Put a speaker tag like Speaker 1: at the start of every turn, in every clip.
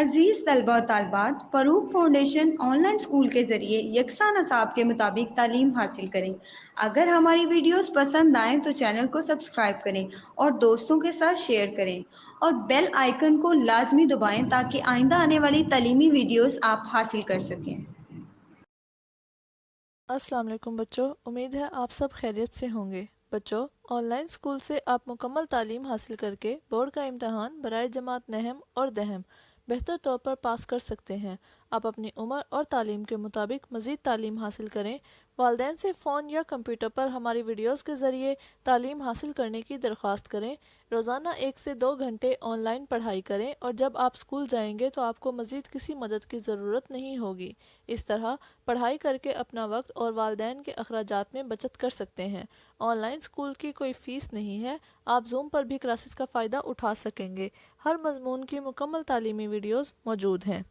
Speaker 1: अजीज़ तलबा और तालबात, Farooq foundation online school के ज़रिए यकसा नसाब के मुताबिक तालीम हासिल करें। अगर हमारी वीडियोस पसंद आएँ तो चैनल को सब्सक्राइब करें और दोस्तों के साथ शेयर करें और बेल आइकन को लाजमी दबाएं ताकि आइंदा आने वाली तालीमी वीडियोस आप हासिल कर सकें।
Speaker 2: अस्सलाम वालेकुम बच्चों, उम्मीद है आप सब खैरियत से होंगे। बच्चों, ऑनलाइन स्कूल से आप मुकम्मल तालीम हासिल करके बोर्ड का इम्तहान बराए जमात नहम और दहम बेहतर तौर पर पास कर सकते हैं। आप अपनी उम्र और तालीम के मुताबिक मज़ीद तालीम हासिल करें। वालिदैन से फ़ोन या कंप्यूटर पर हमारी वीडियोस के ज़रिए तालीम हासिल करने की दरख्वास्त करें। रोज़ाना 1 से 2 घंटे ऑनलाइन पढ़ाई करें और जब आप स्कूल जाएंगे तो आपको मज़ीद किसी मदद की ज़रूरत नहीं होगी। इस तरह पढ़ाई करके अपना वक्त और वालिदैन के अखराजात में बचत कर सकते हैं। ऑनलाइन स्कूल की कोई फ़ीस नहीं है, आप जूम पर भी क्लासेस का फ़ायदा उठा सकेंगे। हर मजमून की मुकम्मल तालीमी वीडियोस मौजूद हैं।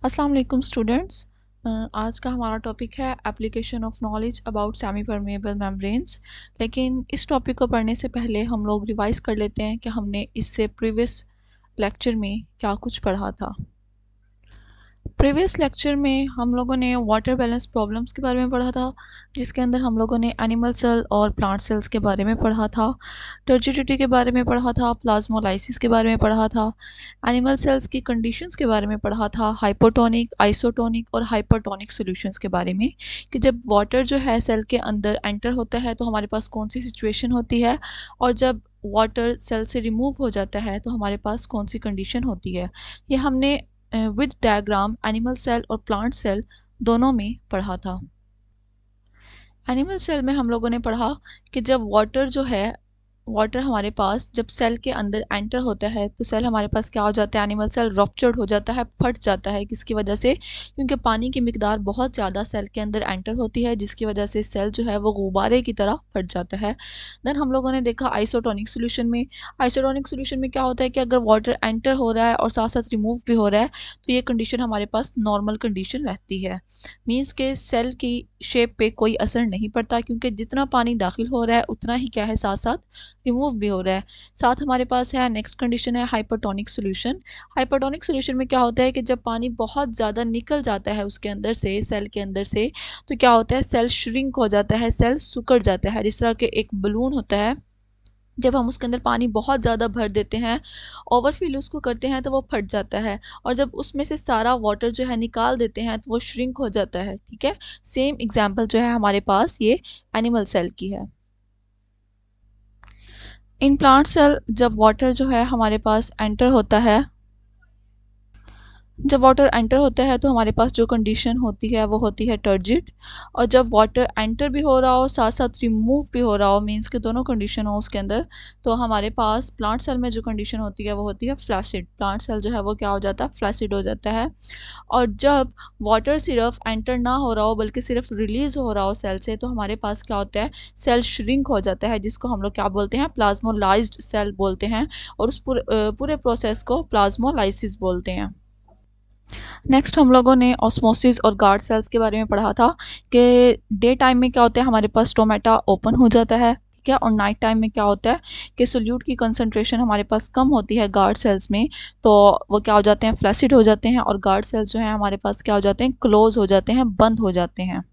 Speaker 3: अस्सलाम वालेकुम स्टूडेंट्स। आज का हमारा टॉपिक है application of knowledge about semi permeable membranes. लेकिन इस टॉपिक को पढ़ने से पहले हम लोग रिवाइज़ कर लेते हैं कि हमने इससे प्रीवियस लेक्चर में क्या कुछ पढ़ा था। प्रीवियस लेक्चर में हम लोगों ने वाटर बैलेंस प्रॉब्लम्स के बारे में पढ़ा था, जिसके अंदर हम लोगों ने एनिमल सेल और प्लांट सेल्स के बारे में पढ़ा था, टर्जिडिटी के बारे में पढ़ा था, प्लाज्मोलाइसिस के बारे में पढ़ा था, एनिमल सेल्स की कंडीशंस के बारे में पढ़ा था, हाइपोटोनिक, आइसोटोनिक और हाइपरटोनिक सॉल्यूशंस के बारे में कि जब वाटर जो है सेल के अंदर एंटर होता है तो हमारे पास कौन सी सिचुएशन होती है, और जब वाटर सेल से रिमूव हो जाता है तो हमारे पास कौन सी कंडीशन होती है। ये हमने विद डायग्राम एनिमल सेल और प्लांट सेल दोनों में पढ़ा था। एनिमल सेल में हम लोगों ने पढ़ा कि जब वाटर हमारे पास जब सेल के अंदर एंटर होता है तो सेल हमारे पास क्या हो जाता है, एनिमल सेल रप्चर्ड हो जाता है, फट जाता है। किसकी वजह से? क्योंकि पानी की मिकदार बहुत ज़्यादा सेल के अंदर एंटर होती है, जिसकी वजह से सेल जो है वो गुब्बारे की तरह फट जाता है। देन हम लोगों ने देखा आइसोटोनिक सोल्यूशन में। आइसोटोनिक सोल्यूशन में क्या होता है कि अगर वाटर एंटर हो रहा है और साथ साथ रिमूव भी हो रहा है तो ये कंडीशन हमारे पास नॉर्मल कंडीशन रहती है। मीन्स के सेल की शेप पे कोई असर नहीं पड़ता, क्योंकि जितना पानी दाखिल हो रहा है उतना ही क्या है, साथ साथ रिमूव भी हो रहा है। साथ हमारे पास है नेक्स्ट कंडीशन है हाइपरटोनिक सॉल्यूशन। हाइपरटोनिक सॉल्यूशन में क्या होता है कि जब पानी बहुत ज़्यादा निकल जाता है उसके अंदर से, सेल के अंदर से, तो क्या होता है, सेल श्रिंक हो जाता है, सेल सिकुड़ जाता है। जिस तरह के एक बलून होता है, जब हम उसके अंदर पानी बहुत ज़्यादा भर देते हैं, ओवरफिल उसको करते हैं तो वो फट जाता है, और जब उसमें से सारा वाटर जो है निकाल देते हैं तो वो श्रिंक हो जाता है। ठीक है, सेम एग्जांपल जो है हमारे पास ये एनिमल सेल की है। इन प्लांट सेल जब वाटर जो है हमारे पास एंटर होता है, जब वाटर एंटर होता है तो हमारे पास जो कंडीशन होती है वो होती है टर्जिड, और जब वाटर एंटर भी हो रहा हो साथ साथ रिमूव भी हो रहा हो, मींस के दोनों कंडीशन हो उसके अंदर, तो हमारे पास प्लांट सेल में जो कंडीशन होती है वो होती है फ्लैसिड। प्लांट सेल जो है वो क्या हो जाता है, फ्लैसिड हो जाता है। और जब वाटर सिर्फ एंटर ना हो रहा हो बल्कि सिर्फ रिलीज हो रहा हो सेल से, तो हमारे पास क्या होता है, सेल श्रिंक हो जाता है, जिसको हम लोग क्या बोलते हैं, प्लाज्मोलाइज्ड सेल बोलते हैं, और उस पूरे प्रोसेस को प्लाज्मोलाइसिस बोलते हैं। नेक्स्ट हम लोगों ने ऑस्मोसिस और गार्ड सेल्स के बारे में पढ़ा था कि डे टाइम में क्या होता है, हमारे पास स्टोमेटा ओपन हो जाता है, ठीक है, और नाइट टाइम में क्या होता है कि सोल्यूट की कंसंट्रेशन हमारे पास कम होती है गार्ड सेल्स में, तो वो क्या हो जाते हैं, फ्लैसिड हो जाते हैं, और गार्ड सेल्स जो है हमारे पास क्या हो जाते हैं, क्लोज हो जाते हैं, बंद हो जाते हैं।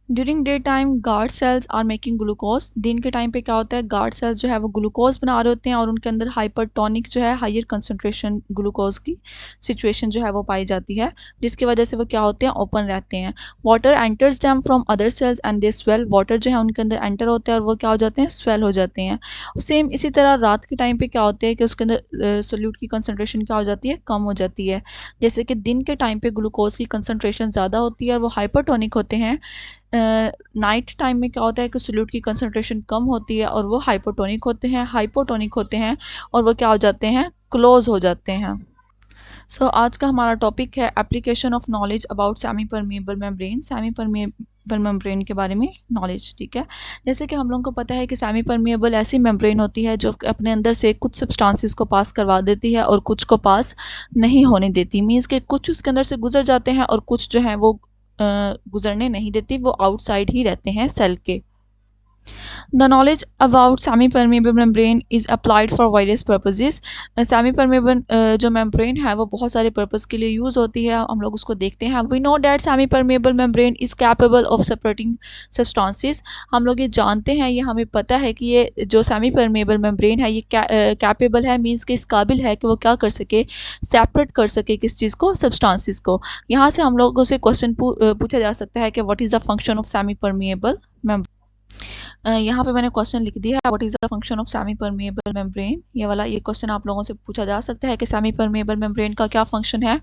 Speaker 3: During day time guard cells are making glucose. दिन के टाइम पे क्या होता है, गार्ड सेल्स जो है वो ग्लूकोज बना रहे होते हैं, और उनके अंदर हाइपरटोनिक जो है, हायर कंसंट्रेशन ग्लूकोज की सिचुएशन जो है वो पाई जाती है, जिसकी वजह से वो क्या होते हैं, ओपन रहते हैं। Water enters them from other sales and they swell. Water जो है उनके अंदर एंटर होते हैं और वो क्या हो जाते हैं, स्वेल हो जाते हैं। सेम इसी तरह रात के टाइम पे क्या होता है कि उसके अंदर सोल्यूट की कंसनट्रेशन क्या हो जाती है, कम हो जाती है। जैसे कि दिन के टाइम पे ग्लूकोज की कंसनट्रेशन ज़्यादा होती है और वो हाइपरटोनिक होते हैं। नाइट टाइम में क्या होता है कि सोल्यूट की कंसंट्रेशन कम होती है और वो हाइपोटोनिक होते हैं, और वो क्या हो जाते हैं, क्लोज हो जाते हैं। सो आज का हमारा टॉपिक है application of knowledge about semi permeable membrane. Semi permeable membrane के बारे में नॉलेज, ठीक है। जैसे कि हम लोगों को पता है कि सेमी परमेएबल ऐसी मेम्ब्रेन होती है जो अपने अंदर से कुछ सब्सटेंसेस को पास करवा देती है और कुछ को पास नहीं होने देती। मीन्स के कुछ उसके अंदर से गुजर जाते हैं और कुछ जो है वो गुजरने नहीं देती, वो आउटसाइड ही रहते हैं सेल के। The knowledge about semi-permeable membrane is applied for various purposes. Semi-permeable जो membrane है वो बहुत सारे purpose के लिए use होती है, हम लोग उसको देखते हैं. We know that semi-permeable membrane is capable of separating substances. हम लोग ये जानते हैं, ये हमें पता है कि ये जो semi-permeable membrane है ये capable है, means कि इस काबिल है कि वो क्या कर सके, separate कर सके किस चीज़ को, substances को. यहाँ से हम लोगों से question पूछा जा सकता है कि what is the function of semi-permeable membrane. यहाँ पे मैंने क्वेश्चन लिख दिया है, what is the function of semi permeable membrane. ये वाला ये क्वेश्चन आप लोगों से पूछा जा सकता है कि सेमी परमेएबल मेम्ब्रेन का क्या फंक्शन है.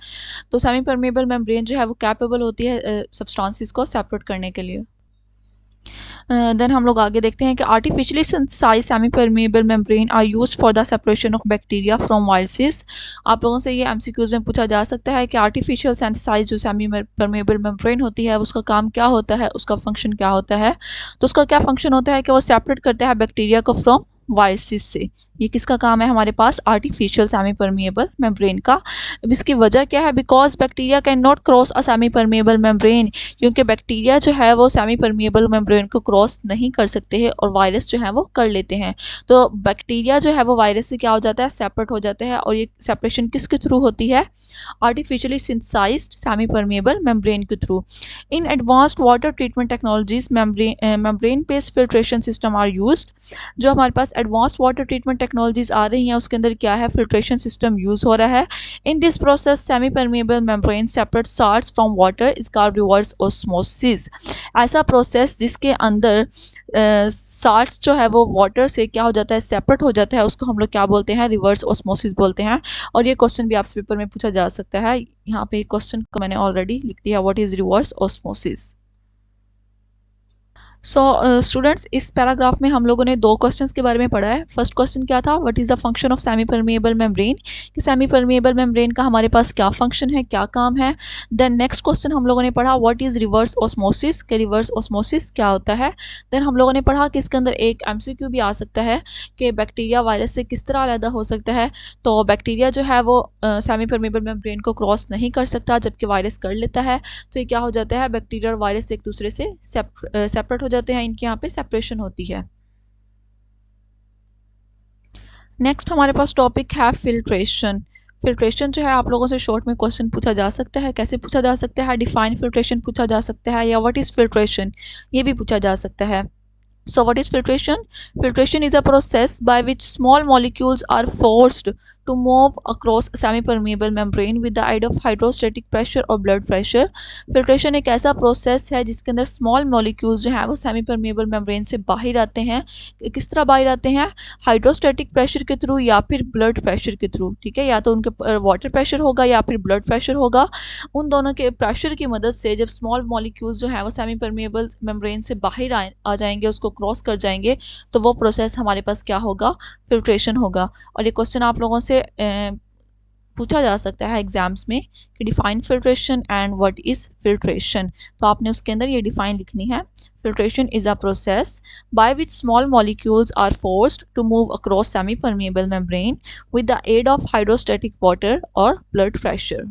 Speaker 3: तो सेमी परमेएबल मेम्ब्रेन जो है वो कैपेबल होती है सब्सटेंसेस को सेपरेट करने के लिए. देन हम लोग आगे देखते हैं कि artificially synthesise semi permeable membrane are used for the separation of bacteria from viruses. आप लोगों से ये एमसीक्यूज में पूछा जा सकता है कि आर्टिफिशियल सिंथेसाइज जो सेमी परमेएबल मेम्ब्रेन होती है उसका काम क्या होता है, उसका फंक्शन क्या होता है. तो उसका क्या फंक्शन होता है कि वो सेपरेट करता है बैक्टीरिया को फ्रॉम वायरसेस से. ये किसका काम है हमारे पास, आर्टिफिशियल सेमी परमेएबल मेम्ब्रेन का. इसकी वजह क्या है, because bacteria can not cross a semi permeable membrane. क्योंकि बैक्टीरिया जो है वो सेमी परमेएबल मेम्ब्रेन को क्रॉस नहीं कर सकते हैं और वायरस जो है वो कर लेते हैं. तो बैक्टीरिया जो है वो वायरस से क्या हो जाता है, सेपरेट हो जाते हैं. और ये सेपरेशन किसके थ्रू होती है, artificially synthesised semi permeable membrane के through. In advanced water treatment technologies membrane based filtration system are used. जो हमारे पास एडवांस्ड वाटर ट्रीटमेंट टेक्नोलॉजीज आ रही हैं उसके अंदर क्या है, फिल्ट्रेशन सिस्टम यूज हो रहा है. In this process semi permeable membrane separate salts from water is called reverse osmosis. ऐसा प्रोसेस जिसके अंदर साल्ट्स जो है वो वाटर से क्या हो जाता है, सेपरेट हो जाता है, उसको हम लोग क्या बोलते हैं, रिवर्स ऑस्मोसिस बोलते हैं. और ये क्वेश्चन भी आपसे पेपर में पूछा जा सकता है. यहाँ पे क्वेश्चन को मैंने ऑलरेडी लिख दिया, what is reverse osmosis. So students, इस पैराग्राफ में हम लोगों ने दो क्वेश्चंस के बारे में पढ़ा है. फर्स्ट क्वेश्चन क्या था, what is the function of semi permeable membrane, कि सेमी परमेएबल मेम्ब्रेन का हमारे पास क्या फंक्शन है, क्या काम है. देन नेक्स्ट क्वेश्चन हम लोगों ने पढ़ा व्हाट इज़ रिवर्स ऑस्मोसिस, कि रिवर्स ऑस्मोसिस क्या होता है. देन हम लोगों ने पढ़ा कि इसके अंदर एक एमसीक्यू भी आ सकता है कि बैक्टीरिया वायरस से किस तरह अलग हो सकता है. तो बैक्टीरिया जो है वो सेमी परमेएबल मेम्ब्रेन को क्रॉस नहीं कर सकता, जबकि वायरस कर लेता है. तो ये क्या हो जाता है, बैक्टीरिया और वायरस एक दूसरे से सेपरेट हो जाते हैं, इनके यहाँ पे सेपरेशन होती है. नेक्स्ट हमारे पास टॉपिक है फिल्ट्रेशन. फिल्ट्रेशन जो है आप लोगों से शॉर्ट में क्वेश्चन पूछा जा सकता है. कैसे पूछा जा सकता है, डिफाइन फिल्ट्रेशन पूछा जा सकता है, या व्हाट इज फिल्ट्रेशन ये भी पूछा जा सकता है. So what is filtration? Filtration is a process by which small molecules are forced to move across semi-permeable membrane with the aid of hydrostatic pressure और blood pressure. Filtration एक ऐसा process है जिसके अंदर small molecules जो हैं वो semi-permeable membrane से बाहर आते हैं. किस तरह बाहर आते हैं, हाइड्रोस्टेटिक प्रेशर के थ्रू या फिर ब्लड प्रेशर के थ्रू. ठीक है, या तो उनके वाटर प्रेशर होगा या फिर ब्लड प्रेशर होगा. उन दोनों के प्रेशर की मदद से जब स्मॉल मॉलिक्यूल्स जो हैं वो सेमी परमेएबल मेम्ब्रेन से बाहर आ जाएंगे, उसको क्रॉस कर जाएंगे, तो वो प्रोसेस हमारे पास क्या होगा, फिल्ट्रेशन होगा. और ये क्वेश्चन आप लोगों से पूछा जा सकता है एग्जाम्स में कि define filtration and what is filtration. तो आपने उसके अंदर ये डिफाइन लिखनी है. Filtration is a process by which small molecules are forced to move across semi-permeable membrane with the aid of hydrostatic water or blood pressure.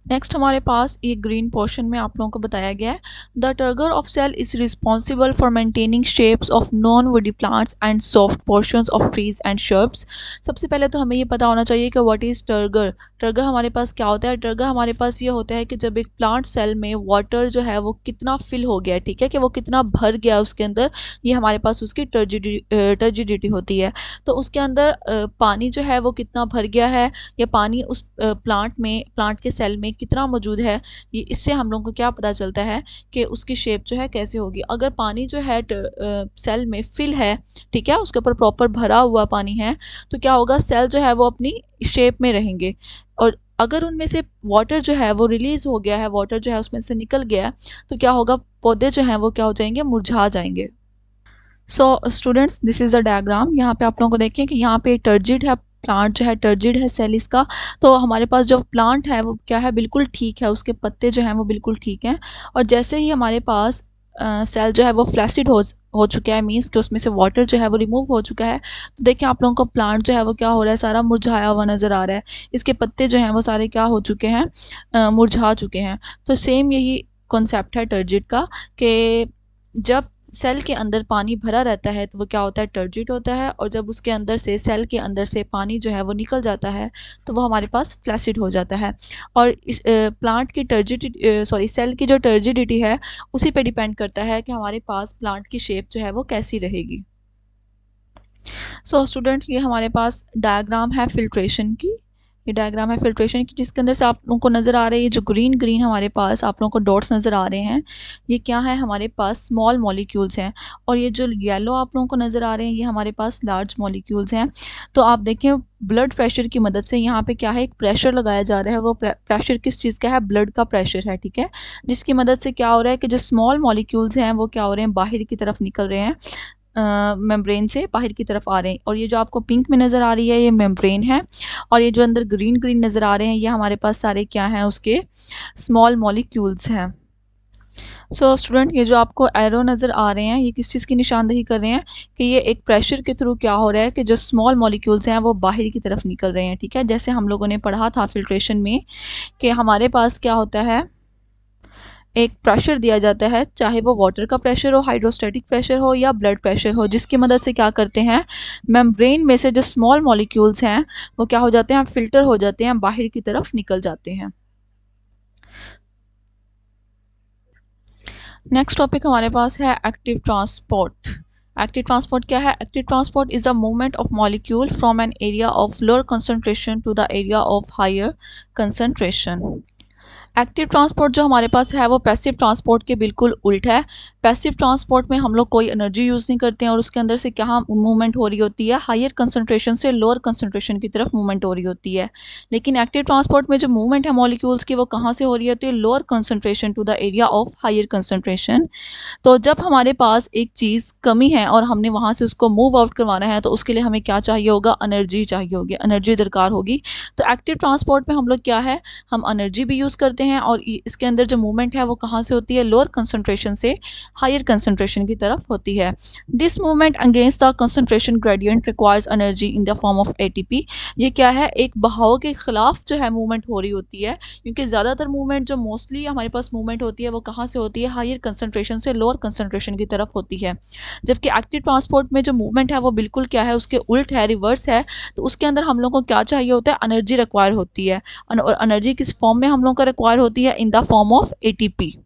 Speaker 3: Next हमारे पास ये green portion में आप लोगों को बताया गया है, the turgor of cell is responsible for maintaining shapes of non woody plants and soft portions of trees and shrubs. सबसे पहले तो हमें ये पता होना चाहिए कि व्हाट इज़ टर्गर. टर्गर हमारे पास क्या होता है, टर्गर हमारे पास ये होता है कि जब एक प्लांट सेल में वाटर जो है वो कितना फिल हो गया है, ठीक है, कि वो कितना भर गया उसके अंदर, ये हमारे पास उसकी टर्जिडिटी होती है. तो उसके अंदर पानी जो है वो कितना भर गया है, या पानी उस प्लांट के सेल में कितना मौजूद है, ये इससे हम लोगों को क्या पता चलता है कि उसकी शेप जो है कैसे होगी. अगर पानी जो है सेल में फिल है, ठीक है, उसके ऊपर प्रॉपर भरा हुआ पानी है, तो क्या होगा, सेल जो है वो अपनी शेप में रहेंगे. और अगर उनमें से वाटर जो है वो रिलीज़ हो गया है, वाटर जो है उसमें से निकल गया है, तो क्या होगा, पौधे जो हैं वो क्या हो जाएंगे, मुरझा जाएंगे. So students, this is a diagram. यहाँ पे आप लोगों को देखें कि यहाँ पे टर्जिड है, प्लांट जो है टर्जिड है सेल इसका. तो हमारे पास जो प्लांट है वो क्या है, बिल्कुल ठीक है, उसके पत्ते जो हैं वो बिल्कुल ठीक हैं. और जैसे ही हमारे पास सेल जो है वो फ्लैसिड हो चुका है, मीन्स कि उसमें से वाटर जो है वो रिमूव हो चुका है, तो देखिए आप लोगों को प्लांट जो है वो क्या हो रहा है, सारा मुरझाया हुआ नज़र आ रहा है. इसके पत्ते जो हैं वो सारे क्या हो चुके हैं, मुरझा चुके हैं. तो सेम यही कॉन्सेप्ट है टर्जिड का, कि जब सेल के अंदर पानी भरा रहता है तो वो क्या होता है, टर्जिड होता है, और जब उसके अंदर से सेल के अंदर से पानी जो है वो निकल जाता है तो वो हमारे पास फ्लैसिड हो जाता है। और इस प्लांट की सेल की जो टर्जिडिटी है उसी पे डिपेंड करता है कि हमारे पास प्लांट की शेप जो है वो कैसी रहेगी। सो स्टूडेंट, ये हमारे पास डायग्राम है फिल्ट्रेशन की, ये डायग्राम है फिल्ट्रेशन की, जिसके अंदर से आप लोगों को नज़र आ रही है जो ग्रीन ग्रीन हमारे पास आप लोगों को डॉट्स नज़र आ रहे हैं, ये क्या है, हमारे पास स्मॉल मॉलिक्यूल्स हैं। और ये जो येलो आप लोगों को नज़र आ रहे हैं ये हमारे पास लार्ज मॉलिक्यूल्स हैं। तो आप देखें ब्लड प्रेशर की मदद से यहाँ पे क्या है, एक प्रेशर लगाया जा रहा है। वो प्रेशर किस चीज़ का है, ब्लड का प्रेशर है, ठीक है, जिसकी मदद से क्या हो रहा है कि जो स्मॉल मॉलिक्यूल्स हैं वो क्या हो रहे हैं, बाहर की तरफ निकल रहे हैं, मेम्ब्रेन से बाहर की तरफ आ रहे हैं। और ये जो आपको पिंक में नज़र आ रही है ये मेम्ब्रेन है, और ये जो अंदर ग्रीन ग्रीन नज़र आ रहे हैं ये हमारे पास सारे क्या हैं, उसके स्मॉल मॉलिक्यूल्स हैं। सो स्टूडेंट, ये जो आपको एरो नज़र आ रहे हैं ये किस चीज़ की निशानदेही कर रहे हैं कि ये एक प्रेशर के थ्रू क्या हो रहा है कि जो स्मॉल मॉलिक्यूल्स हैं वो बाहर की तरफ निकल रहे हैं, ठीक है। जैसे हम लोगों ने पढ़ा था फिल्ट्रेशन में कि हमारे पास क्या होता है, एक प्रेशर दिया जाता है, चाहे वो वाटर का प्रेशर हो, हाइड्रोस्टैटिक प्रेशर हो या ब्लड प्रेशर हो, जिसकी मदद से क्या करते हैं, मेम्ब्रेन में से जो स्मॉल मॉलिक्यूल्स हैं वो क्या हो जाते हैं, फिल्टर हो जाते हैं, बाहर की तरफ निकल जाते हैं। नेक्स्ट टॉपिक हमारे पास है एक्टिव ट्रांसपोर्ट। एक्टिव ट्रांसपोर्ट क्या है, active transport is the movement of molecule from an area of lower concentration to the area of higher concentration. Active transport जो हमारे पास है वो पैसिव ट्रांसपोर्ट के बिल्कुल उल्ट है। पैसिव ट्रांसपोर्ट में हम लोग कोई एनर्जी यूज़ नहीं करते हैं और उसके अंदर से क्या मूवमेंट हो रही होती है, हायर कंसंट्रेशन से लोअर कंसंट्रेशन की तरफ मूवमेंट हो रही होती है। लेकिन एक्टिव ट्रांसपोर्ट में जो मूवमेंट है मॉलिक्यूल्स की वो कहाँ से हो रही होती है, lower concentration to the area of higher concentration. तो जब हमारे पास एक चीज़ कमी है और हमने वहाँ से उसको मूव आउट करवाना है तो उसके लिए हमें क्या चाहिए होगा, एनर्जी चाहिए होगी, एनर्जी दरकार होगी। तो एक्टिव ट्रांसपोर्ट में हम लोग क्या है, हम एनर्जी भी यूज़ करते हैं और इसके अंदर जो मूवमेंट है वो कहाँ से होती है, लोअर कंसंट्रेशन से हायर कंसंट्रेशन की तरफ होती है। This movement against the concentration gradient requires energy in the form of ATP. ये क्या है, एक बहाव के खिलाफ जो है मूवमेंट हो रही होती है, क्योंकि ज़्यादातर मूवमेंट जो मोस्टली हमारे पास मूवमेंट होती है वो कहाँ से होती है, हायर कंसंट्रेशन से लोअर कंसंट्रेशन की तरफ होती है। जबकि एक्टिव ट्रांसपोर्ट में जो मूवमेंट है वो बिल्कुल क्या है, उसके उल्ट है, रिवर्स है। तो उसके अंदर हम लोग को क्या चाहिए होता है, एनर्जी रिक्वायर होती है, और एनर्जी किस फॉर्म में हम लोग को रिक्वायर होती है, इन the form of ATP.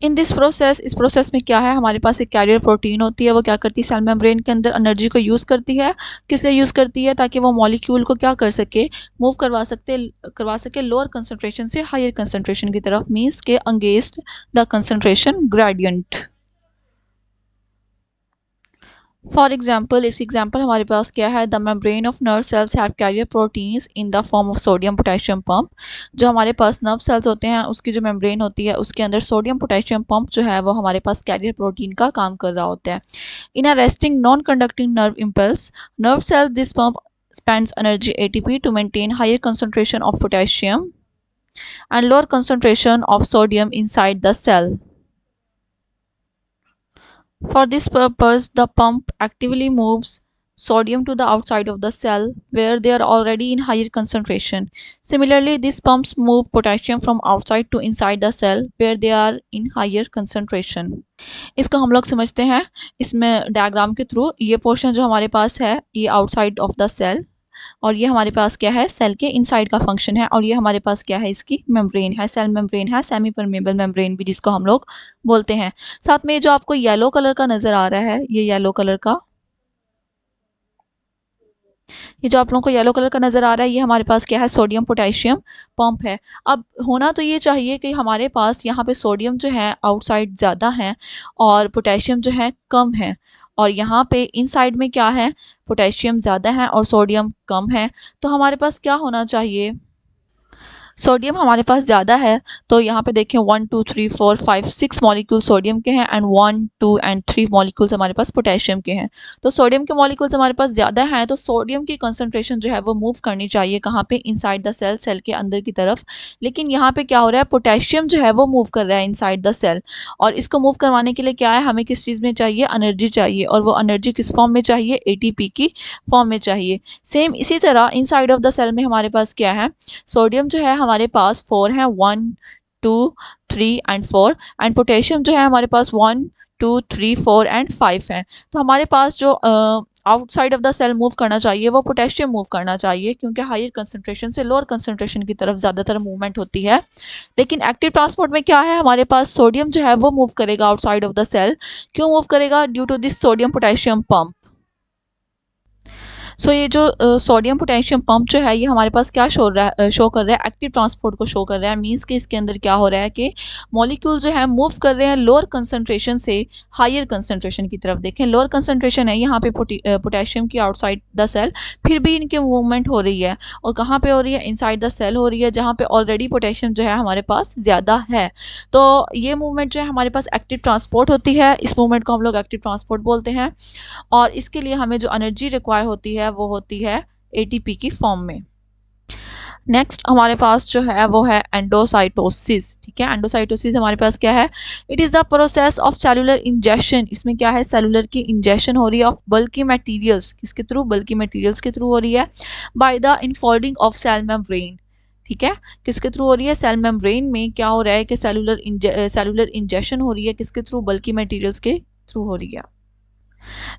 Speaker 3: In this process, इस प्रोसेस में क्या है, हमारे पास एक कैरियर प्रोटीन होती है, वो क्या करती है, सेल मेम्ब्रेन के अंदर एनर्जी को यूज़ करती है। किस लिए यूज़ करती है, ताकि वो मॉलिक्यूल को क्या कर सके, मूव करवा सके लोअर कंसंट्रेशन से हायर कंसंट्रेशन की तरफ, मीन्स के against the concentration gradient. For example, इस एग्जाम्पल हमारे पास क्या है, the membrane of nerve cells have carrier proteins in the form of sodium potassium pump. जो हमारे पास नर्व सेल्स होते हैं उसकी जो मेम्ब्रेन होती है उसके अंदर सोडियम पोटेशियम पंप जो है वो हमारे पास कैरियर प्रोटीन का काम कर रहा होता है। In a resting non conducting nerve impulse nerve cell, this pump spends energy ATP to maintain higher concentration of potassium and lower concentration of sodium inside the cell. For this purpose, the pump actively moves sodium to the outside of the cell where they are already in higher concentration. Similarly, these pumps move potassium from outside to inside the cell where they are in higher concentration. इसको हम लोग समझते हैं इसमें diagram के through. ये portion जो हमारे पास है ये आउटसाइड ऑफ द सेल, और ये हमारे पास क्या है, सेल के इनसाइड का फंक्शन है, और ये हमारे पास क्या है, इसकी मेम्ब्रेन है, सेल मेम्ब्रेन है, सेमी परमेबल मेम्ब्रेन भी जिसको हम लोग बोलते हैं। साथ में जो आपको येलो कलर का नज़र आ रहा है, ये येलो कलर का, ये जो आप लोगों को येलो कलर का नज़र आ रहा है ये हमारे पास क्या है, सोडियम पोटेशियम पंप है। अब होना तो ये चाहिए कि हमारे पास यहाँ पे सोडियम जो है आउटसाइड ज़्यादा है और पोटेशियम जो है कम है, और यहाँ पे इनसाइड में क्या है, पोटेशियम ज़्यादा है और सोडियम कम है। तो हमारे पास क्या होना चाहिए, सोडियम हमारे पास ज़्यादा है, तो यहाँ पे देखें 1 2 3 4 5 6 मॉलिक्यूल सोडियम के हैं एंड 1 2 एंड 3 मॉलिक्यूल्स हमारे पास पोटेशियम के हैं। तो सोडियम के मॉलिक्यूल्स हमारे पास ज़्यादा हैं, तो सोडियम की कंसंट्रेशन जो है वो मूव करनी चाहिए कहाँ पे, इनसाइड द सेल, सेल के अंदर की तरफ। लेकिन यहाँ पे क्या हो रहा है, पोटेशियम जो है वो मूव कर रहा है इनसाइड द सेल, और इसको मूव करवाने के लिए क्या है, हमें किस चीज़ में चाहिए, एनर्जी चाहिए, और वो एनर्जी किस फॉर्म में चाहिए, ATP की फॉर्म में चाहिए। सेम इसी तरह इनसाइड ऑफ द सेल में हमारे पास क्या है, सोडियम जो है हमारे पास 4 है, 1 2, 3 एंड 4 एंड पोटेशियम जो है हमारे पास 1, 2, 3, 4 एंड 5 है। तो हमारे पास जो outside of the cell move करना चाहिए वो पोटेशियम मूव करना चाहिए, क्योंकि हायर कंसंट्रेशन से लोअर कंसंट्रेशन की तरफ ज़्यादातर मूवमेंट होती है। लेकिन एक्टिव ट्रांसपोर्ट में क्या है, हमारे पास सोडियम जो है वो मूव करेगा आउटसाइड ऑफ द सेल। क्यों मूव करेगा? Due to this sodium potassium pump. So ये जो सोडियम पोटेशियम पंप जो है ये हमारे पास क्या शो कर रहा है, एक्टिव ट्रांसपोर्ट को शो कर रहा है। मींस कि इसके अंदर क्या हो रहा है कि मॉलिक्यूल जो है मूव कर रहे हैं लोअर कंसंट्रेशन से हायर कंसंट्रेशन की तरफ। देखें लोअर कंसंट्रेशन है यहाँ पे पोटेशियम की आउटसाइड द सेल, फिर भी इनके मूवमेंट हो रही है। और कहाँ पे हो रही है? इनसाइड द सेल हो रही है, जहाँ पे ऑलरेडी पोटेशियम जो है हमारे पास ज़्यादा है। तो ये मूवमेंट जो है हमारे पास एक्टिव ट्रांसपोर्ट होती है। इस मूवमेंट को हम लोग एक्टिव ट्रांसपोर्ट बोलते हैं। और इसके लिए हमें जो एनर्जी रिक्वायर होती है वो होती है एटीपी की फॉर्म में। नेक्स्ट हमारे पास जो है वो है एंडोसाइटोसिस। ठीक है, एंडोसाइटोसिस हमारे पास क्या है? It is the process of cellular injection. इसमें क्या है? सेलुलर की इंजेक्शन हो रही है ऑफ बल्की मटेरियल्स। किसके थ्रू? बल्की मटेरियल्स के थ्रू हो रही है। By the infolding of cell membrane. ठीक है, किसके थ्रू हो रही है? सेल मेम्ब्रेन में क्या हो रहा है कि सेलुलर इंजेक्शन हो रही है। किसके थ्रू? बल्की मटेरियल्स के थ्रू हो रही है।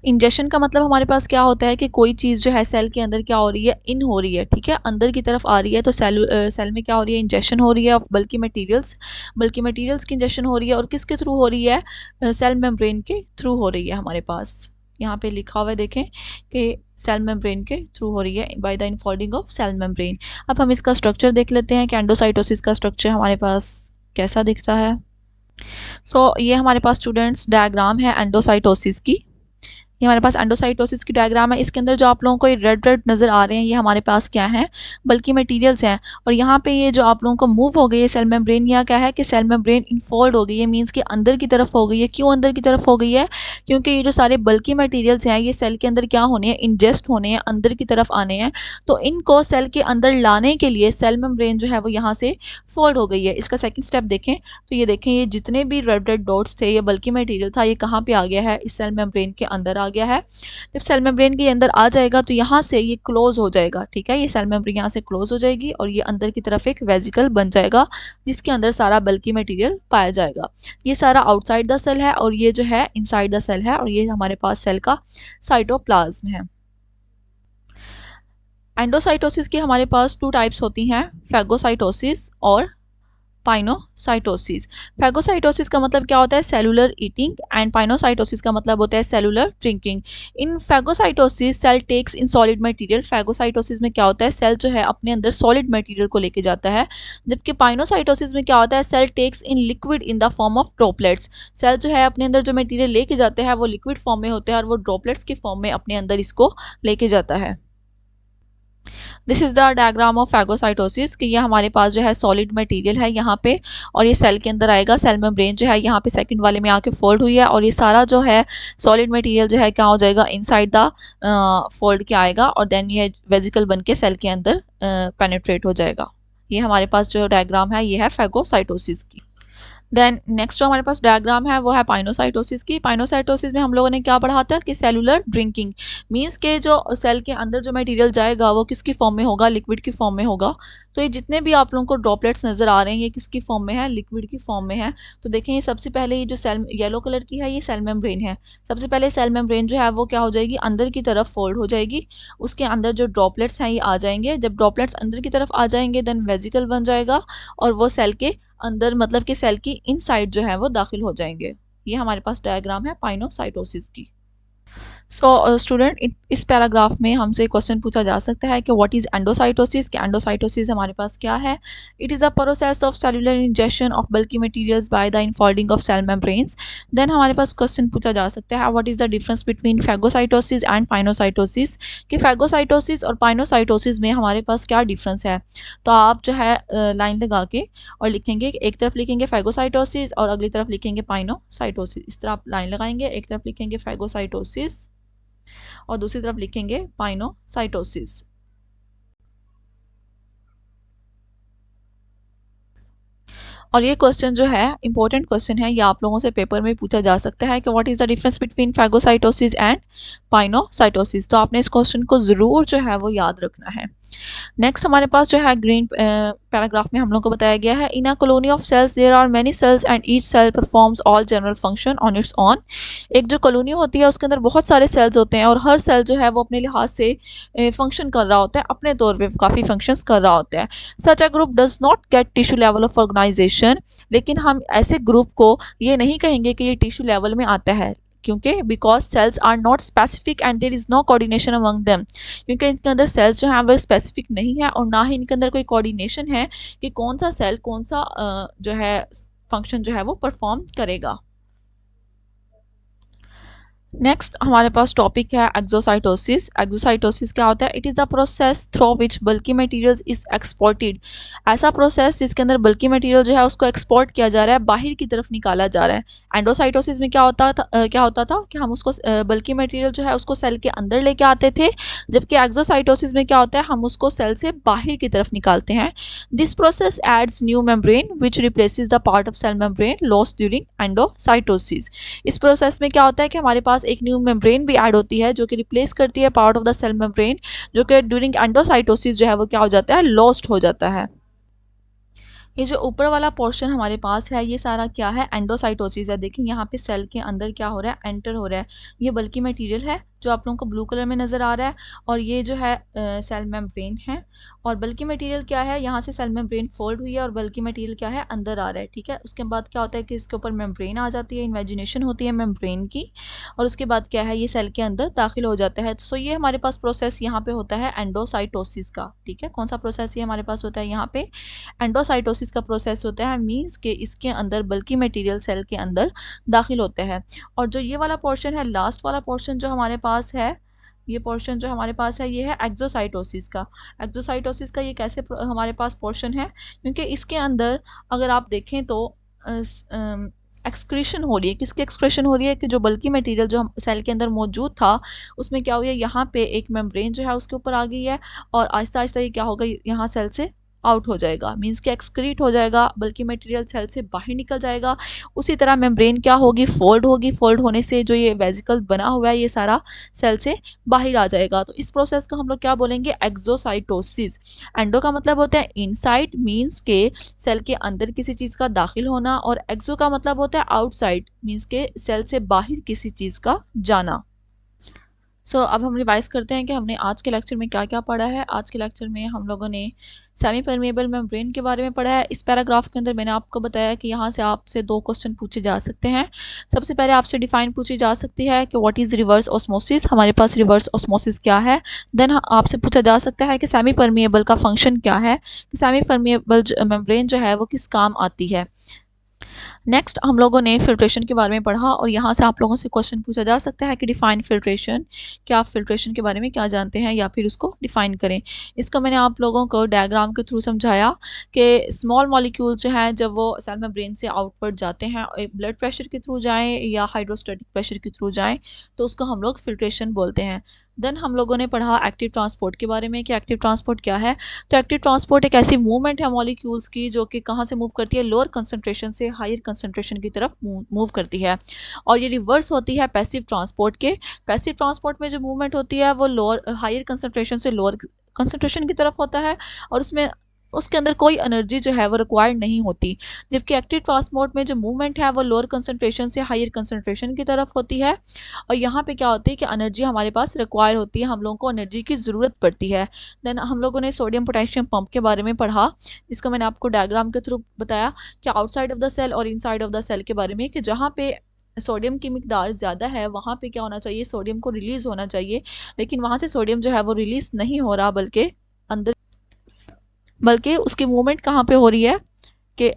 Speaker 3: इंजेक्शन का मतलब हमारे पास क्या होता है कि कोई चीज़ जो है सेल के अंदर क्या हो रही है? इन हो रही है। ठीक है, अंदर की तरफ आ रही है। तो सेल में क्या हो रही है? इंजेक्शन हो रही है बल्कि मटेरियल्स की इंजेक्शन हो रही है। और किसके थ्रू हो रही है? सेल मेम्ब्रेन के थ्रू हो रही है। हमारे पास यहाँ पे लिखा हुआ है, देखें कि सेल मेम्ब्रेन के थ्रू हो रही है by the infolding of cell membrane. अब हम इसका स्ट्रक्चर देख लेते हैं कि एंडोसाइटोसिस का स्ट्रक्चर हमारे पास कैसा दिखता है। सो ये हमारे पास स्टूडेंट्स डायग्राम है एंडोसाइटोसिस की। ये हमारे पास एंडोसाइटोसिस की डायग्राम है। इसके अंदर जो आप लोगों को ये रेड रेड नज़र आ रहे हैं ये हमारे पास क्या है? बल्कि मटेरियल्स हैं। और यहाँ पे ये जो आप लोगों को मूव हो गई है सेल मेम्ब्रेन, या क्या है कि सेल मेम्ब्रेन इनफोल्ड हो गई है। मींस कि अंदर की तरफ हो गई है। क्यों अंदर की तरफ हो गई है? क्योंकि ये जो सारे बल्कि मटेरियल्स हैं ये सेल के अंदर क्या होने हैं? इंजेस्ट होने हैं, अंदर की तरफ आने हैं। तो इनको सेल के अंदर लाने के लिए सेल मेम्ब्रेन जो है वो यहाँ से फोल्ड हो गई है। इसका सेकेंड स्टेप देखें तो ये देखें, ये जितने भी रेड रेड डॉट्स थे ये बल्कि मटेरियल था, ये कहाँ पे आ गया है? इस सेल मेम्ब्रेन के अंदर आ गया है। जब सेल मेम्ब्रेन के अंदर आ जाएगा तो यहाँ से ये क्लोज हो जाएगा। ठीक है, ये सेल मेम्ब्रेन यहाँ से क्लोज हो जाएगी और ये अंदर की तरफ एक वेजिकल बन जाएगा जिसके अंदर सारा बल्कि मटेरियल पाया जाएगा। ये सारा आउटसाइड द सेल है और ये जो है इनसाइड द सेल है। और ये हमारे पास सेल का साइटोप्लाज्म है। एंडोसाइटोसिस की हमारे पास 2 टाइप्स होती हैं, फैगोसाइटोसिस और पाइनोसाइटोसिस। फैगोसाइटोसिस का मतलब क्या होता है? Cellular eating. एंड पाइनोसाइटोसिस का मतलब होता है cellular drinking. In phagocytosis cell takes in solid material. Phagocytosis में क्या होता है? सेल जो है अपने अंदर सॉलिड मटेरियल को लेके जाता है। जबकि पाइनोसाइटोसिस में क्या होता है? Cell takes in liquid in the form of droplets. Cell जो है अपने अंदर जो मटेरियल लेके जाते हैं वो लिक्विड फॉर्म में होते हैं और वो ड्रॉपलेट्स की फॉर्म में अपने अंदर इसको लेके जाता है। This is the diagram of phagocytosis कि ये हमारे पास जो है सॉलिड मटेरियल है यहाँ पे और ये सेल के अंदर आएगा। सेल मेम्ब्रेन जो है यहाँ पे सेकंड वाले में आके फोल्ड हुई है और ये सारा जो है सॉलिड मटेरियल जो है क्या हो जाएगा? इनसाइड द फोल्ड के आएगा और देन ये वेजिकल बन के सेल के अंदर पेनिट्रेट हो जाएगा। ये हमारे पास जो डायग्राम है ये है फैगोसाइटोसिस की। देन नेक्स्ट जो हमारे पास डायग्राम है वो है पाइनोसाइटोसिस की। पाइनोसाइटोसिस में हम लोगों ने क्या पढ़ा था कि सेलुलर ड्रिंकिंग। मींस के जो सेल के अंदर जो मटेरियल जाएगा वो किसकी फॉर्म में होगा? लिक्विड की फॉर्म में होगा। तो ये जितने भी आप लोगों को ड्रॉपलेट्स नज़र आ रहे हैं ये किसकी फॉर्म में है? लिक्विड की फॉर्म में है। तो देखें ये सबसे पहले ये जो सेल येलो कलर की है ये सेल मेम्ब्रेन है। सबसे पहले सेल मेम्ब्रेन जो है वो क्या हो जाएगी? अंदर की तरफ फोल्ड हो जाएगी। उसके अंदर जो ड्रॉपलेट्स हैं ये आ जाएंगे। जब ड्रॉपलेट्स अंदर की तरफ आ जाएंगे देन वेजिकल बन जाएगा और वो सेल के अंदर मतलब कि सेल की इनसाइड जो है वो दाखिल हो जाएंगे। ये हमारे पास डायग्राम है पाइनोसाइटोसिस की। सो स्टूडेंट इस पैराग्राफ में हमसे क्वेश्चन पूछा जा सकता है कि व्हाट इज़ एंडोसाइटोसिस। कि एंडोसाइटोसिस हमारे पास क्या है? It is a process of cellular injection of bulky materials by the infolding of cell membranes. Then हमारे पास क्वेश्चन पूछा जा सकता है what is the difference between phagocytosis and pinocytosis. कि फैगोसाइटोसिस और पाइनोसाइटोसिस में हमारे पास क्या डिफरेंस है। तो आप जो है लाइन लगा के और लिखेंगे, एक तरफ लिखेंगे फैगोसाइटोसिस और अगली तरफ लिखेंगे पाइनोसाइटोसिस। इस तरह आप लाइन लगाएंगे, एक तरफ लिखेंगे फैगोसाइटोसिस और दूसरी तरफ लिखेंगे पाइनोसाइटोसिस। और ये क्वेश्चन जो है इंपॉर्टेंट क्वेश्चन है, ये आप लोगों से पेपर में पूछा जा सकता है कि what is the difference between phagocytosis and pinocytosis. तो आपने इस क्वेश्चन को ज़रूर जो है वो याद रखना है। नेक्स्ट हमारे पास जो है ग्रीन पैराग्राफ में हम लोग को बताया गया है, in a colony of cells there are many cells and each cell performs all general function on its own. एक जो कॉलोनी होती है उसके अंदर बहुत सारे सेल्स होते हैं और हर सेल जो है वो अपने लिहाज से फंक्शन कर रहा होता है, अपने तौर पे काफ़ी फंक्शंस कर रहा होता है। Such a group does not get tissue level of organisation, लेकिन हम ऐसे ग्रुप को ये नहीं कहेंगे कि ये टिश्यू लेवल में आता है, क्योंकि because cells are not specific and there is no coordination among them, क्योंकि इनके अंदर सेल्स जो हैं वो स्पेसिफिक नहीं है और ना ही इनके अंदर कोई कोऑर्डिनेशन है कि कौन सा सेल कौन सा जो है फंक्शन जो है वो परफॉर्म करेगा। नेक्स्ट हमारे पास टॉपिक है एक्सोसाइटोसिस। एक्सोसाइटोसिस क्या होता है? It is the process through which bulky materials is exported. ऐसा प्रोसेस जिसके अंदर बल्की मटेरियल जो है उसको एक्सपोर्ट किया जा रहा है, बाहर की तरफ निकाला जा रहा है। एंडोसाइटोसिस में क्या होता था कि हम उसको बल्की मटेरियल जो है उसको सेल के अंदर लेके आते थे, जबकि एक्सोसाइटोसिस में क्या होता है, हम उसको सेल से बाहर की तरफ निकालते हैं। This process adds new membrane which replaces the part of cell membrane lost during endocytosis. इस प्रोसेस में क्या होता है कि हमारे पास एक न्यू मेम्ब्रेन भी ऐड होती है जो कि रिप्लेस करती है part of the cell membrane, जो कि ड्यूरिंग एंडोसाइटोसिस जो है वो क्या हो जाता है, लॉस्ट हो जाता है। ये जो ऊपर वाला पोर्शन हमारे पास है ये सारा क्या है, एंडोसाइटोसिस है। देखिए यहाँ पे सेल के अंदर क्या हो रहा है, एंटर हो रहा है। ये बल्की मटेरियल है जो आप लोगों को ब्लू कलर में नज़र आ रहा है, और ये जो है सेल मेम्ब्रेन है। और बल्की मटेरियल क्या है, यहाँ से सेल मेम्ब्रेन फोल्ड हुई है और बल्की मटेरियल क्या है, अंदर आ रहा है। ठीक है, उसके बाद क्या होता है कि इसके ऊपर मेम्ब्रेन आ जाती है, इन्वेजिनेशन होती है मेम्ब्रेन की, और उसके बाद क्या है, ये सेल के अंदर दाखिल हो जाता है। सो ये हमारे पास प्रोसेस यहाँ पे होता है एंडोसाइटोसिस का। ठीक है, कौन सा प्रोसेस ये हमारे पास होता है, यहाँ पे एंडोसाइटोसिस का प्रोसेस होता है। मीन्स के इसके अंदर बल्की मटेरियल सेल के अंदर दाखिल होते हैं। और जो ये वाला पोर्शन है, लास्ट वाला पोर्शन जो हमारे पास है, ये पोर्शन जो हमारे पास है ये है एक्सोसाइटोसिस का। एक्सोसाइटोसिस का ये कैसे हमारे पास पोर्शन है, क्योंकि इसके अंदर अगर आप देखें तो एक्सक्रीशन हो रही है। किसकी एक्सक्रीशन हो रही है कि जो बल्की मटेरियल जो सेल के अंदर मौजूद था उसमें क्या हुआ है, यहाँ पे एक मेम्ब्रेन जो है उसके ऊपर आ गई है, और आहिस्ता आहिस्ता ये क्या होगा, यहाँ सेल से आउट हो जाएगा, मीन्स कि एक्सक्रीट हो जाएगा, बल्कि मटेरियल सेल से बाहर निकल जाएगा। उसी तरह मेम्ब्रेन क्या होगी, फोल्ड होगी। फोल्ड होने से जो ये वेजिकल बना हुआ है ये सारा सेल से बाहर आ जाएगा। तो इस प्रोसेस को हम लोग क्या बोलेंगे, एक्सोसाइटोसिस। एंडो का मतलब होता है इनसाइड, मीन्स के सेल के अंदर किसी चीज़ का दाखिल होना, और एक्सो का मतलब होता है आउटसाइड, मीन्स के सेल से बाहर किसी चीज़ का जाना। अब हम रिवाइज करते हैं कि हमने आज के लेक्चर में क्या क्या पढ़ा है। आज के लेक्चर में हम लोगों ने सेमी परमेबल मेम्ब्रेन के बारे में पढ़ा है। इस पैराग्राफ के अंदर मैंने आपको बताया कि यहाँ से आपसे 2 क्वेश्चन पूछे जा सकते हैं। सबसे पहले आपसे डिफाइन पूछी जा सकती है कि व्हाट इज़ रिवर्स ऑस्मोसिस, हमारे पास रिवर्स ऑस्मोसिस क्या है। देन आपसे पूछा जा सकता है कि सेमी परमेबल का फंक्शन क्या है, कि सेमी परमेबल मेम्ब्रेन जो है वो किस काम आती है। नेक्स्ट हम लोगों ने फिल्ट्रेशन के बारे में पढ़ा, और यहाँ से आप लोगों से क्वेश्चन पूछा जा सकता है कि डिफाइन फिल्ट्रेशन, क्या आप फिल्ट्रेशन के बारे में क्या जानते हैं या फिर उसको डिफाइन करें। इसको मैंने आप लोगों को डायग्राम के थ्रू समझाया कि स्मॉल मॉलिक्यूल जो है जब वो सेल मेम्ब्रेन से आउटवर्ड जाते हैं, ब्लड प्रेशर के थ्रू जाएँ या हाइड्रोस्टेटिक प्रेशर के थ्रू जाएँ, तो उसको हम लोग फिल्ट्रेशन बोलते हैं। देन हम लोगों ने पढ़ा एक्टिव ट्रांसपोर्ट के बारे में कि एक्टिव ट्रांसपोर्ट क्या है। तो एक्टिव ट्रांसपोर्ट एक ऐसी मूवमेंट है मॉलिक्यूल्स की जो कि कहाँ से मूव करती है, लोअर कंसंट्रेशन से हायर कंसंट्रेशन की तरफ मूव करती है, और ये रिवर्स होती है पैसिव ट्रांसपोर्ट के। पैसिव ट्रांसपोर्ट में जो मूवमेंट होती है वो लोअर हायर कंसंट्रेशन से लोअर कंसंट्रेशन की तरफ होता है, और उसमें उसके अंदर कोई एनर्जी जो है वो रिक्वायर्ड नहीं होती। जबकि एक्टिव ट्रांसपोर्ट में जो मूवमेंट है वो लोअर कंसंट्रेशन से हायर कंसंट्रेशन की तरफ होती है, और यहाँ पे क्या होती है कि एनर्जी हमारे पास रिक्वायर होती है, हम लोगों को एनर्जी की ज़रूरत पड़ती है। देन हम लोगों ने सोडियम पोटेशियम पंप के बारे में पढ़ा, इसको मैंने आपको डायग्राम के थ्रू बताया कि आउटसाइड ऑफ द सेल और इनसाइड ऑफ द सेल के बारे में, कि जहाँ पे सोडियम की मिकदार ज़्यादा है वहाँ पे क्या होना चाहिए, सोडियम को रिलीज़ होना चाहिए, लेकिन वहाँ से सोडियम जो है वो रिलीज़ नहीं हो रहा, बल्कि उसकी मूवमेंट कहाँ पे हो रही है कि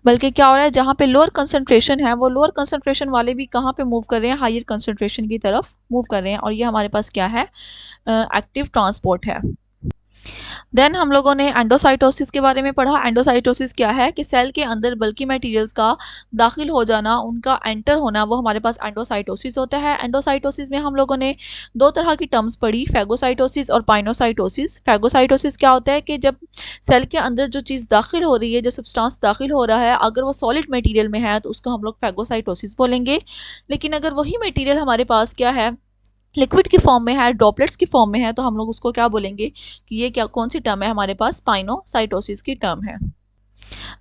Speaker 3: बल्कि क्या हो रहा है, जहाँ पे लोअर कंसंट्रेशन है वो लोअर कंसंट्रेशन वाले भी कहाँ पे मूव कर रहे हैं, हायर कंसंट्रेशन की तरफ मूव कर रहे हैं, और ये हमारे पास क्या है, एक्टिव ट्रांसपोर्ट है। देन हम लोगों ने एंडोसाइटोसिस के बारे में पढ़ा। एंडोसाइटोसिस क्या है कि सेल के अंदर बल्की मटेरियल्स का दाखिल हो जाना, उनका एंटर होना, वो हमारे पास एंडोसाइटोसिस होता है। एंडोसाइटोसिस में हम लोगों ने 2 तरह की टर्म्स पढ़ी, फैगोसाइटोसिस और पाइनोसाइटोसिस। फैगोसाइटोसिस क्या होता है कि जब सेल के अंदर जो चीज़ दाखिल हो रही है, जो सब्सटेंस दाखिल हो रहा है, अगर वो सॉलिड मटीरियल में है तो उसको हम लोग फैगोसाइटोसिस बोलेंगे। लेकिन अगर वही मटीरियल हमारे पास क्या है, लिक्विड की फॉर्म में है, ड्रॉपलेट्स की फॉर्म में है, तो हम लोग उसको क्या बोलेंगे कि ये क्या कौन सी टर्म है हमारे पास, स्पाइनोसाइटोसिस की टर्म है।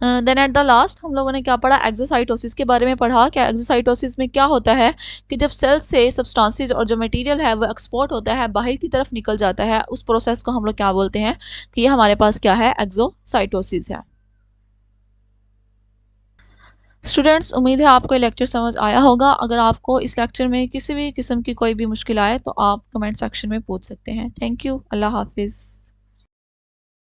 Speaker 3: देन एट द लास्ट हम लोगों ने क्या पढ़ा, एक्सोसाइटोसिस के बारे में पढ़ा। क्या एक्सोसाइटोसिस में क्या होता है कि जब सेल से सब्सटेंसेस और जो मटेरियल है वो एक्सपोर्ट होता है, बाहर की तरफ निकल जाता है, उस प्रोसेस को हम लोग क्या बोलते हैं कि ये हमारे पास क्या है, एक्सोसाइटोसिस है। स्टूडेंट्स, उम्मीद है आपको ये लेक्चर समझ आया होगा। अगर आपको इस लेक्चर में किसी भी किस्म की कोई भी मुश्किल आए तो आप कमेंट सेक्शन में पूछ सकते हैं। Thank you. अल्लाह हाफिज़।